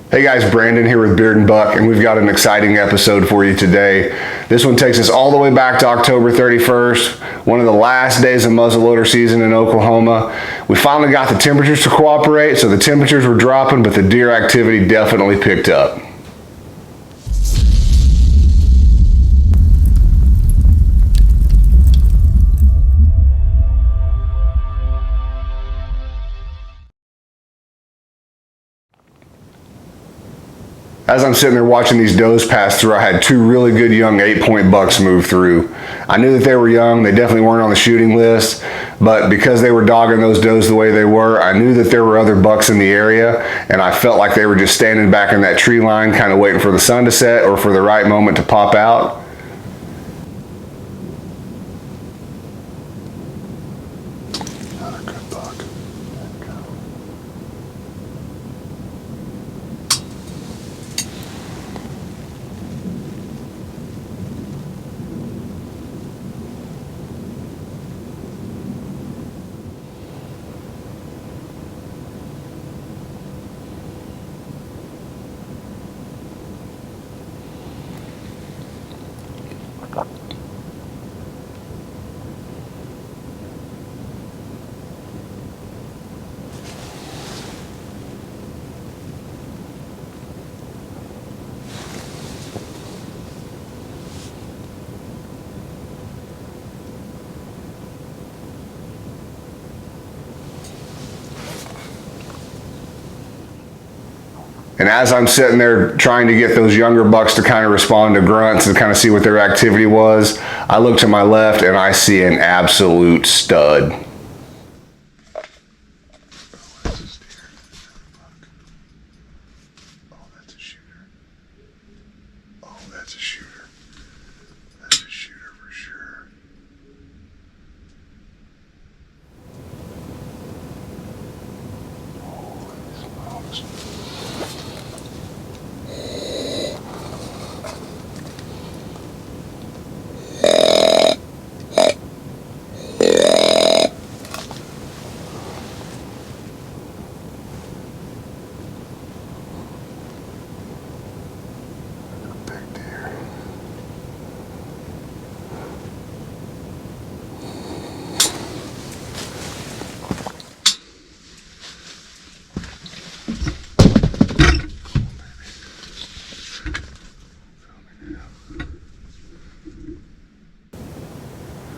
Hey guys, Brandon here with Beard and Buck, and we've got an exciting episode for you today. This one takes us all the way back to October 31st, one of the last days of muzzleloader season in Oklahoma. We finally got the temperatures to cooperate, so the temperatures were dropping, but the deer activity definitely picked up. As I'm sitting there watching these does pass through, I had two really good young 8-point bucks move through. I knew that they were young. They definitely weren't on the shooting list, but because they were dogging those does the way they were, I knew that there were other bucks in the area, and I felt like they were just standing back in that tree line, kind of waiting for the sun to set or for the right moment to pop out. Another good buck. And as I'm sitting there trying to get those younger bucks to kind of respond to grunts and kind of see what their activity was, I look to my left and I see an absolute stud.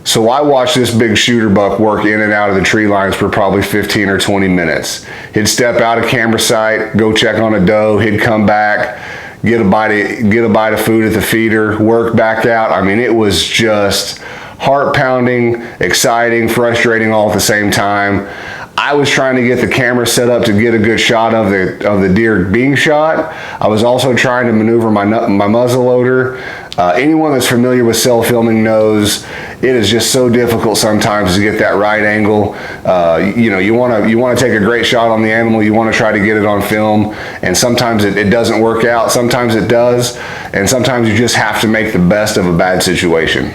So I watched this big shooter buck work in and out of the tree lines for probably 15 or 20 minutes. He'd step out of camera sight, go check on a doe, he'd come back, get a bite of food at the feeder, work back out. I mean, it was just heart pounding, exciting, frustrating all at the same time. I was trying to get the camera set up to get a good shot of the deer being shot. I was also trying to maneuver my muzzleloader. Anyone that's familiar with cell filming knows it is just so difficult sometimes to get that right angle. You want to take a great shot on the animal. You want to try to get it on film, and sometimes it doesn't work out. Sometimes it does, and sometimes you just have to make the best of a bad situation.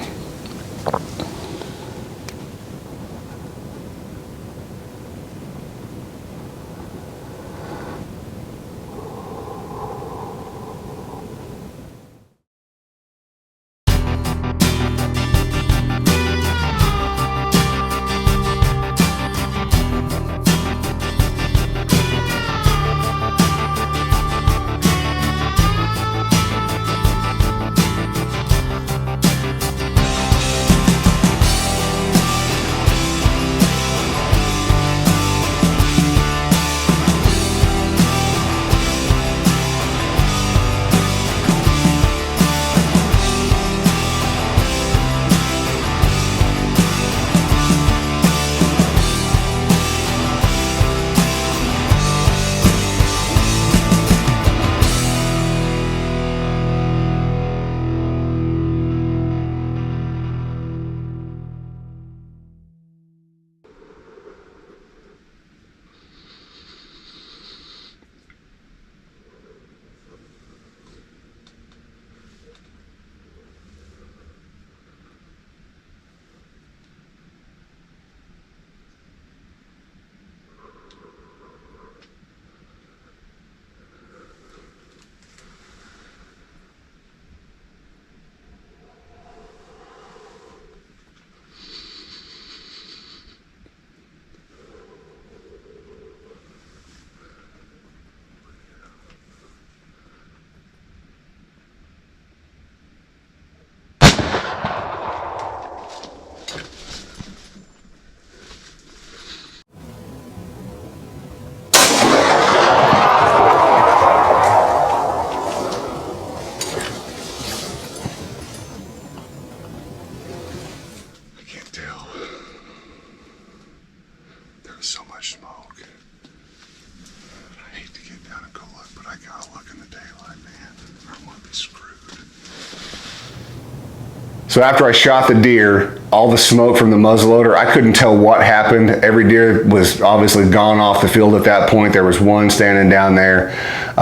So after I shot the deer, all the smoke from the muzzleloader, I couldn't tell what happened. Every deer was obviously gone off the field at that point. There was one standing down there.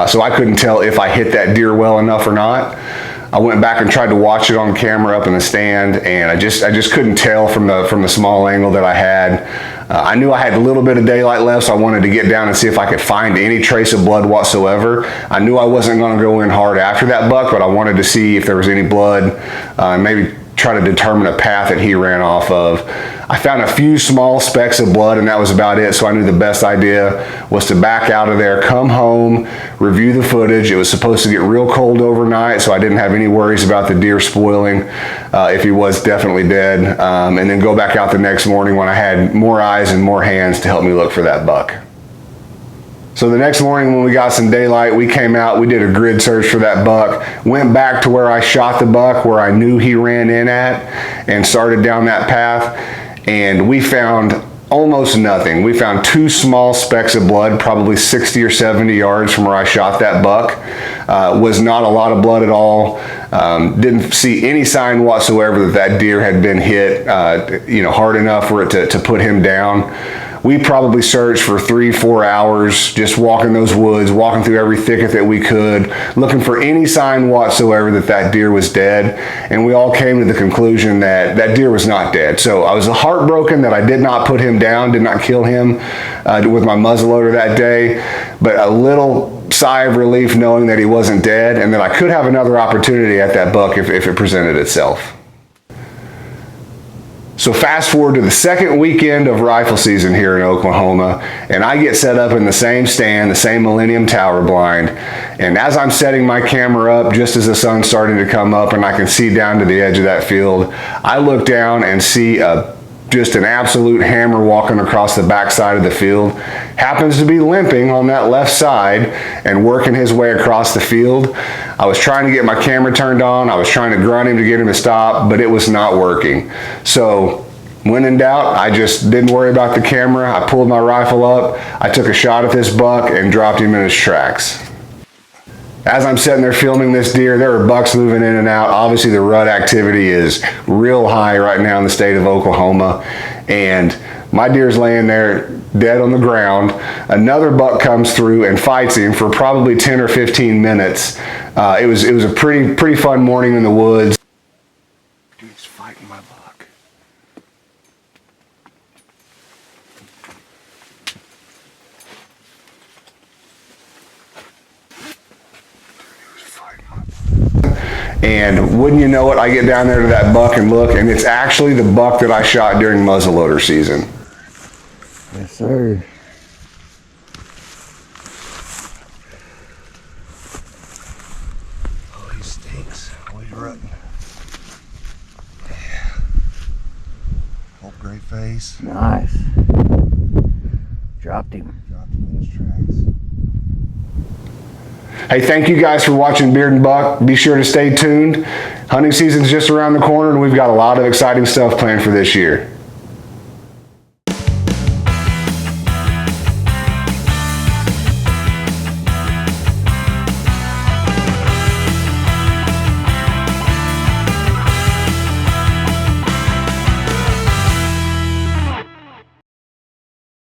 So I couldn't tell if I hit that deer well enough or not. I went back and tried to watch it on camera up in the stand, and I just couldn't tell from the small angle that I had. I knew I had a little bit of daylight left, so I wanted to get down and see if I could find any trace of blood whatsoever. I knew I wasn't going to go in hard after that buck, but I wanted to see if there was any blood, maybe try to determine a path that he ran off of. I found a few small specks of blood, and that was about it, so I knew the best idea was to back out of there, come home, review the footage. It was supposed to get real cold overnight, so I didn't have any worries about the deer spoiling if he was definitely dead, and then go back out the next morning when I had more eyes and more hands to help me look for that buck. So the next morning when we got some daylight, we came out, we did a grid search for that buck, went back to where I shot the buck, where I knew he ran in at, and started down that path, and we found almost nothing. We found two small specks of blood, probably 60 or 70 yards from where I shot that buck. Was not a lot of blood at all. Didn't see any sign whatsoever that that deer had been hit hard enough for it to put him down. We probably searched for 3-4 hours, just walking those woods, walking through every thicket that we could, looking for any sign whatsoever that that deer was dead. And we all came to the conclusion that that deer was not dead. So I was heartbroken that I did not put him down, did not kill him with my muzzleloader that day, but a little sigh of relief knowing that he wasn't dead and that I could have another opportunity at that buck if it presented itself. So fast forward to the second weekend of rifle season here in Oklahoma, and I get set up in the same stand, the same Millennium Tower blind, and as I'm setting my camera up, just as the sun's starting to come up and I can see down to the edge of that field, I look down and see just an absolute hammer walking across the backside of the field. Happens to be limping on that left side and working his way across the field. I was trying to get my camera turned on. I was trying to grunt him to get him to stop, but it was not working. So when in doubt, I just didn't worry about the camera. I pulled my rifle up. I took a shot at this buck and dropped him in his tracks. As I'm sitting there filming this deer, there are bucks moving in and out. Obviously the rut activity is real high right now in the state of Oklahoma, and my deer's laying there dead on the ground. Another buck comes through and fights him for probably 10 or 15 minutes. It was a pretty fun morning in the woods. Dude's fighting my buck. And wouldn't you know it, I get down there to that buck and look, and it's actually the buck that I shot during muzzleloader season. Yes, sir. Oh, he stinks. Oh, he's rotten. Yeah. Whole gray face. Nice. Dropped him. Dropped him in his tracks. Hey, thank you guys for watching Beard and Buck. Be sure to stay tuned. Hunting season's just around the corner, and we've got a lot of exciting stuff planned for this year.